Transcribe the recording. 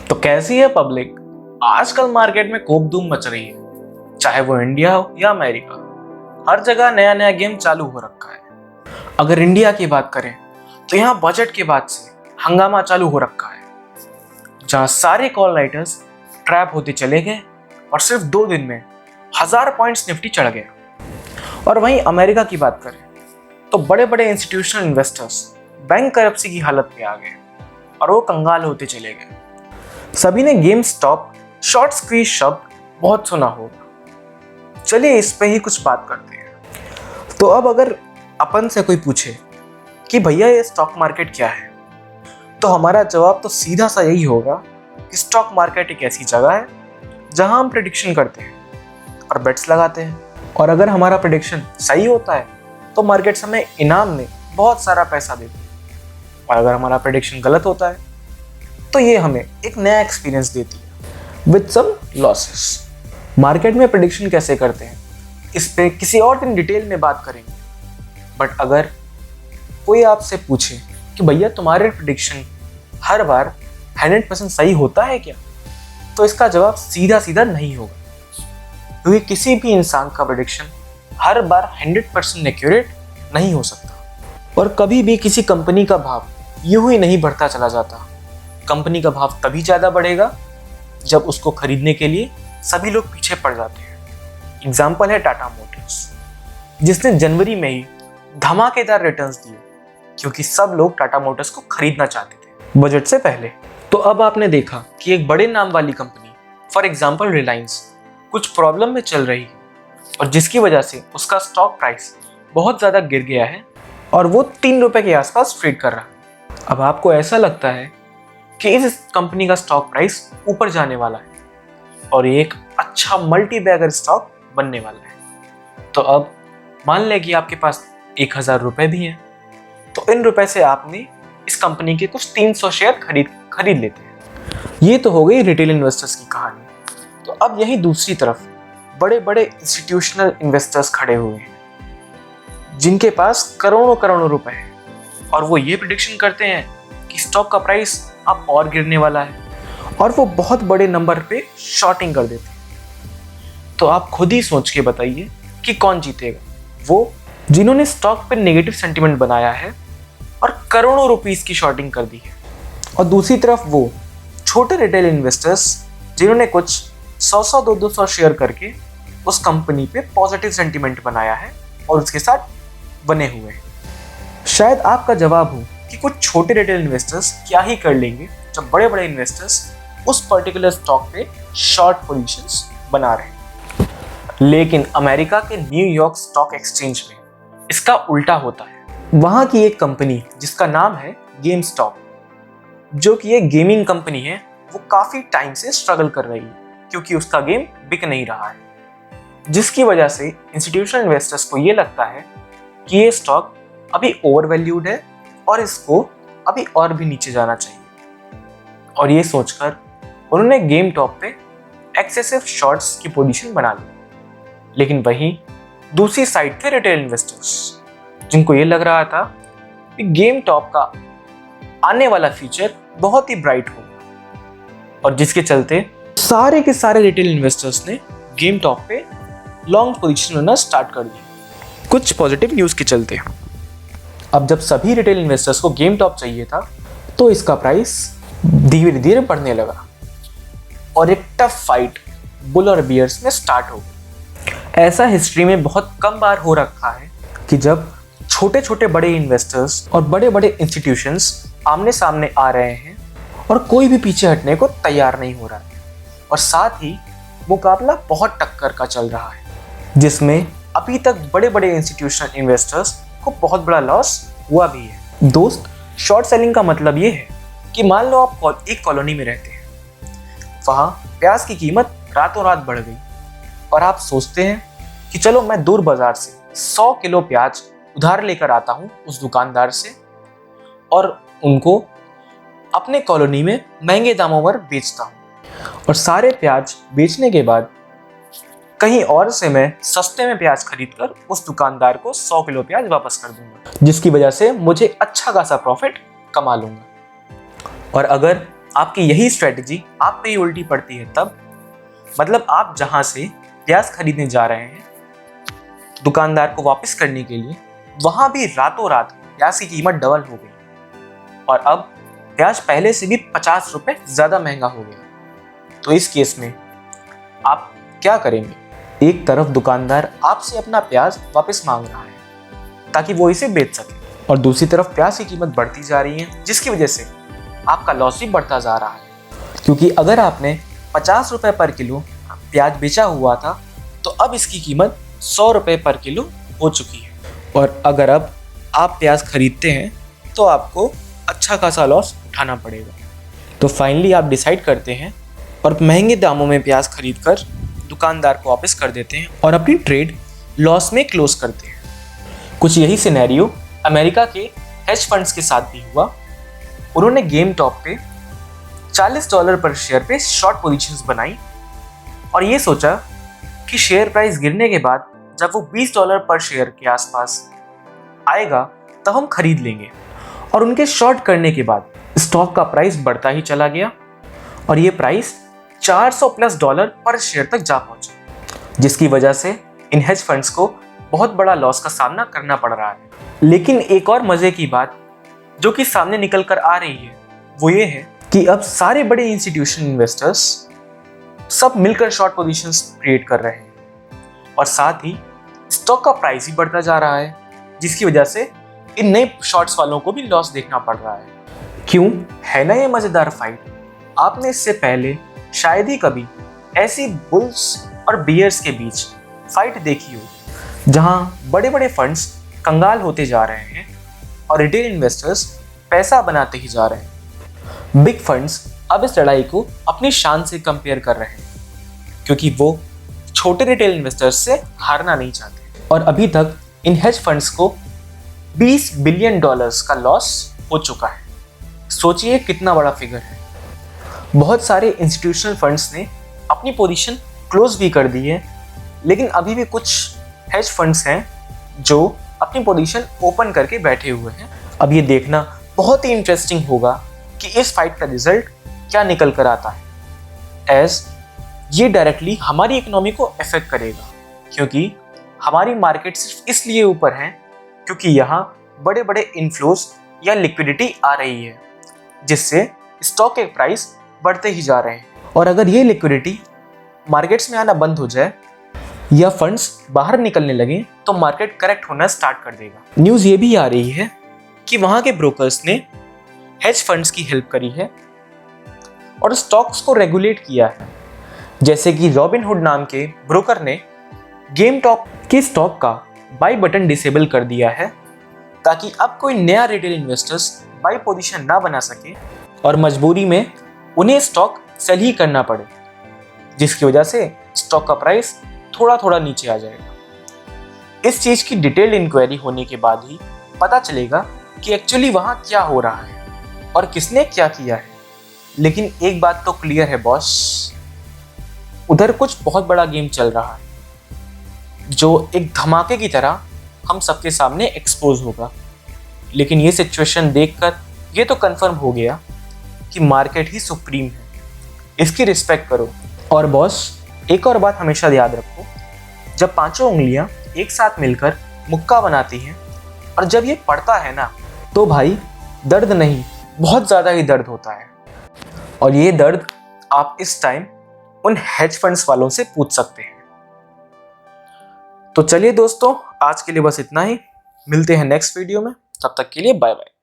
तो कैसी है पब्लिक? आजकल मार्केट में खूब धूम मच रही है, चाहे वो इंडिया हो या अमेरिका। हर जगह नया नया गेम चालू हो रखा है। अगर इंडिया की बात करें तो यहाँ बजट के बाद से हंगामा चालू हो रखा है, जहाँ सारे कॉल राइटर्स ट्रैप होते चले गए और सिर्फ 2 दिन में 1000 पॉइंट्स निफ्टी चढ़ गया। और वहीं अमेरिका की बात करें तो बड़े बड़े इंस्टीट्यूशनल इन्वेस्टर्स बैंक करप्सी की हालत में आ गए और वो कंगाल होते चले गए। सभी ने गेम स्टॉप शॉर्ट स्क्वीज शब्द बहुत सुना होगा। चलिए इस पे ही कुछ बात करते हैं। तो अब अगर अपन से कोई पूछे कि भैया ये स्टॉक मार्केट क्या है, तो हमारा जवाब तो सीधा सा यही होगा कि स्टॉक मार्केट एक ऐसी जगह है जहां हम प्रेडिक्शन करते हैं और बेट्स लगाते हैं, और अगर हमारा प्रेडिक्शन सही होता है तो मार्केट हमें इनाम में बहुत सारा पैसा देती है, और अगर हमारा प्रेडिक्शन गलत होता है तो ये हमें एक नया एक्सपीरियंस देती है विद सम लॉसेस। मार्केट में प्रेडिक्शन कैसे करते हैं इस पे किसी और दिन डिटेल में बात करेंगे, बट अगर कोई आपसे पूछे कि भैया तुम्हारे प्रेडिक्शन हर बार 100% सही होता है क्या, तो इसका जवाब सीधा सीधा नहीं होगा, क्योंकि किसी भी इंसान का प्रेडिक्शन हर बार 100% एक्यूरेट नहीं हो सकता। और कभी भी किसी कंपनी का भाव यूं ही नहीं बढ़ता चला जाता। कंपनी का भाव तभी ज़्यादा बढ़ेगा जब उसको खरीदने के लिए सभी लोग पीछे पड़ जाते हैं। एग्जाम्पल है टाटा मोटर्स, जिसने जनवरी में ही धमाकेदार रिटर्न्स दिए क्योंकि सब लोग टाटा मोटर्स को खरीदना चाहते थे बजट से पहले। तो अब आपने देखा कि एक बड़े नाम वाली कंपनी, फॉर एग्जाम्पल रिलायंस, कुछ प्रॉब्लम में चल रही है और जिसकी वजह से उसका स्टॉक प्राइस बहुत ज़्यादा गिर गया है और वो 3 रुपए के आसपास ट्रेड कर रहा है। अब आपको ऐसा लगता है कि इस कंपनी का स्टॉक प्राइस ऊपर जाने वाला है और एक अच्छा मल्टी बैगर स्टॉक बनने वाला है। तो अब मान लें कि आपके पास 1000 रुपए भी हैं, तो इन रुपए से आपने इस कंपनी के कुछ 300 शेयर खरीद लेते हैं। ये तो हो गई रिटेल इन्वेस्टर्स की कहानी। तो अब यही दूसरी तरफ बड़े बड़े इंस्टीट्यूशनल इन्वेस्टर्स खड़े हुए हैं जिनके पास करोड़ों करोड़ों रुपए हैं, और वो ये प्रेडिक्शन करते हैं कि स्टॉक का प्राइस अब और गिरने वाला है, और वो बहुत बड़े नंबर पे शॉर्टिंग कर देते हैं। तो आप खुद ही सोच के बताइए कि कौन जीतेगा, वो जिन्होंने स्टॉक पे नेगेटिव सेंटिमेंट बनाया है और करोड़ों रुपीस की शॉर्टिंग कर दी है, और दूसरी तरफ वो छोटे रिटेल इन्वेस्टर्स जिन्होंने कुछ 100 200 शेयर करके उस कंपनी पे पॉजिटिव सेंटिमेंट बनाया है और उसके साथ बने हुए हैं। शायद आपका जवाब हो कि कुछ छोटे रिटेल इन्वेस्टर्स क्या ही कर लेंगे जब बड़े बड़े इन्वेस्टर्स उस पर्टिकुलर स्टॉक पे शॉर्ट पोजीशंस बना रहे हैं। लेकिन अमेरिका के न्यूयॉर्क स्टॉक एक्सचेंज में इसका उल्टा होता है। वहाँ की एक कंपनी जिसका नाम है गेम स्टॉप, जो कि एक गेमिंग कंपनी है, वो काफ़ी टाइम से स्ट्रगल कर रही है क्योंकि उसका गेम बिक नहीं रहा है, जिसकी वजह से इंस्टीट्यूशनल इन्वेस्टर्स को ये लगता है कि ये स्टॉक अभी ओवर वैल्यूड है और इसको अभी और भी नीचे जाना चाहिए, और ये सोचकर उन्होंने गेम टॉप पे एक्सेसिव शॉर्ट्स की पोजीशन बना ली। लेकिन वहीं दूसरी साइड थे रिटेल इन्वेस्टर्स जिनको ये लग रहा था कि गेम टॉप का आने वाला फ्यूचर बहुत ही ब्राइट होगा, और जिसके चलते सारे के सारे रिटेल इन्वेस्टर्स ने गेम टॉप पे लॉन्ग पोजीशन लेना स्टार्ट कर दिया कुछ पॉजिटिव न्यूज़ के चलते। अब जब सभी रिटेल इन्वेस्टर्स को गेम टॉप चाहिए था तो इसका प्राइस धीरे धीरे बढ़ने लगा और एक टफ फाइट बुल और बियर्स में स्टार्ट हो गई। ऐसा हिस्ट्री में बहुत कम बार हो रखा है कि जब छोटे छोटे बड़े इन्वेस्टर्स और बड़े बड़े इंस्टीट्यूशंस आमने सामने आ रहे हैं और कोई भी पीछे हटने को तैयार नहीं हो रहा है, और साथ ही मुकाबला बहुत टक्कर का चल रहा है, जिसमें अभी तक बड़े बड़े इंस्टीट्यूशनल इन्वेस्टर्स को बहुत बड़ा लॉस हुआ भी है। दोस्त, शॉर्ट सेलिंग का मतलब ये है कि मान लो आप एक कॉलोनी में रहते हैं, वहाँ प्याज की कीमत रातों रात बढ़ गई और आप सोचते हैं कि चलो मैं दूर बाजार से 100 किलो प्याज उधार लेकर आता हूँ उस दुकानदार से और उनको अपने कॉलोनी में महंगे दामों पर बेचता हूँ, और सारे प्याज बेचने के बाद कहीं और से मैं सस्ते में प्याज खरीदकर उस दुकानदार को 100 किलो प्याज वापस कर दूंगा, जिसकी वजह से मुझे अच्छा खासा प्रॉफिट कमा लूंगा। और अगर आपकी यही स्ट्रेटजी आप पे ही उल्टी पड़ती है तब, मतलब आप जहां से प्याज खरीदने जा रहे हैं दुकानदार को वापस करने के लिए, वहां भी रातों रात प्याज की कीमत डबल हो गई और अब प्याज पहले से भी 50 रुपए ज्यादा महंगा हो गया। तो इस केस में आप क्या करेंगे? एक तरफ दुकानदार आपसे अपना प्याज वापस मांग रहा है ताकि वो इसे बेच सके, और दूसरी तरफ प्याज की कीमत बढ़ती जा रही है जिसकी वजह से आपका लॉस भी बढ़ता जा रहा है। क्योंकि अगर आपने 50 रुपए पर किलो प्याज बेचा हुआ था तो अब इसकी कीमत 100 रुपए पर किलो हो चुकी है, और अगर अब आप प्याज खरीदते हैं तो आपको अच्छा खासा लॉस उठाना पड़ेगा। तो फाइनली आप डिसाइड करते हैं और महंगे दामों में प्याज खरीद कर दुकानदार को वापस कर देते हैं और अपनी ट्रेड लॉस में क्लोज करते हैं। कुछ यही सिनेरियो अमेरिका के हेज फंड्स के साथ भी हुआ। उन्होंने गेम टॉप पे $40 पर शेयर पे शॉर्ट पोजीशंस बनाई और ये सोचा कि शेयर प्राइस गिरने के बाद जब वो $20 पर शेयर के आसपास आएगा तब हम खरीद लेंगे, और उनके शॉर्ट करने के बाद स्टॉक का प्राइस बढ़ता ही चला गया और ये प्राइस $400+ पर शेयर तक जा पहुंचा, जिसकी वजह से इन हेज फंड्स को बहुत बड़ा लॉस का सामना करना पड़ रहा है। लेकिन एक और मजे की बात जो कि सामने निकल कर आ रही है वो ये है कि अब सारे बड़े इंस्टीट्यूशन इन्वेस्टर्स सब मिलकर शॉर्ट पोजीशंस क्रिएट कर रहे हैं और साथ ही स्टॉक का प्राइस भी बढ़ता जा रहा है, जिसकी वजह से इन नए शॉर्ट्स वालों को भी लॉस देखना पड़ रहा है। क्यों है ना ये मजेदार फाइट? आपने इससे पहले शायद ही कभी ऐसी बुल्स और बियर्स के बीच फाइट देखी हो जहां बड़े बड़े फंड्स कंगाल होते जा रहे हैं और रिटेल इन्वेस्टर्स पैसा बनाते ही जा रहे हैं। बिग फंड्स अब इस लड़ाई को अपनी शान से कंपेयर कर रहे हैं क्योंकि वो छोटे रिटेल इन्वेस्टर्स से हारना नहीं चाहते, और अभी तक इन हेज फंड्स को $20 बिलियन का लॉस हो चुका है। सोचिए कितना बड़ा फिगर है। बहुत सारे इंस्टीट्यूशनल फंड्स ने अपनी पोजीशन क्लोज भी कर दी है, लेकिन अभी भी कुछ हेज फंड्स हैं जो अपनी पोजीशन ओपन करके बैठे हुए हैं। अब ये देखना बहुत ही इंटरेस्टिंग होगा कि इस फाइट का रिजल्ट क्या निकल कर आता है, एज ये डायरेक्टली हमारी इकोनॉमी को अफेक्ट करेगा, क्योंकि हमारी मार्केट सिर्फ इसलिए ऊपर है क्योंकि यहाँ बड़े बड़े इनफ्लोज या लिक्विडिटी आ रही है, जिससे स्टॉक के प्राइस बढ़ते ही जा रहे हैं। और अगर ये लिक्विडिटी मार्केट्स में आना बंद हो जाए या फंड्स बाहर निकलने लगे तो मार्केट करेक्ट होना स्टार्ट कर देगा। न्यूज़ ये भी आ रही है कि वहाँ के ब्रोकर्स ने हेज फंड्स की हेल्प करी है और स्टॉक्स को रेगुलेट किया है, जैसे कि रॉबिनहुड नाम के ब्रोकर ने गेम टॉप के स्टॉक का बाई बटन डिसेबल कर दिया है ताकि अब कोई नया रिटेल इन्वेस्टर्स बाई पोजीशन ना बना सके और मजबूरी में उन्हें स्टॉक सेल ही करना पड़े, जिसकी वजह से स्टॉक का प्राइस थोड़ा थोड़ा नीचे आ जाएगा। इस चीज़ की डिटेल्ड इंक्वायरी होने के बाद ही पता चलेगा कि एक्चुअली वहाँ क्या हो रहा है और किसने क्या किया है। लेकिन एक बात तो क्लियर है बॉस, उधर कुछ बहुत बड़ा गेम चल रहा है जो एक धमाके की तरह हम सबके सामने एक्सपोज होगा। लेकिन ये सिचुएशन देखकर ये तो कंफर्म हो गया कि मार्केट ही सुप्रीम है, इसकी रिस्पेक्ट करो। और बॉस एक और बात हमेशा याद रखो, जब पांचों उंगलियां एक साथ मिलकर मुक्का बनाती हैं और जब ये पड़ता है ना तो भाई दर्द नहीं बहुत ज़्यादा ही दर्द होता है, और ये दर्द आप इस टाइम उन हेज फंड्स वालों से पूछ सकते हैं। तो चलिए दोस्तों, आज के लिए बस इतना ही। मिलते हैं नेक्स्ट वीडियो में, तब तक के लिए बाय बाय।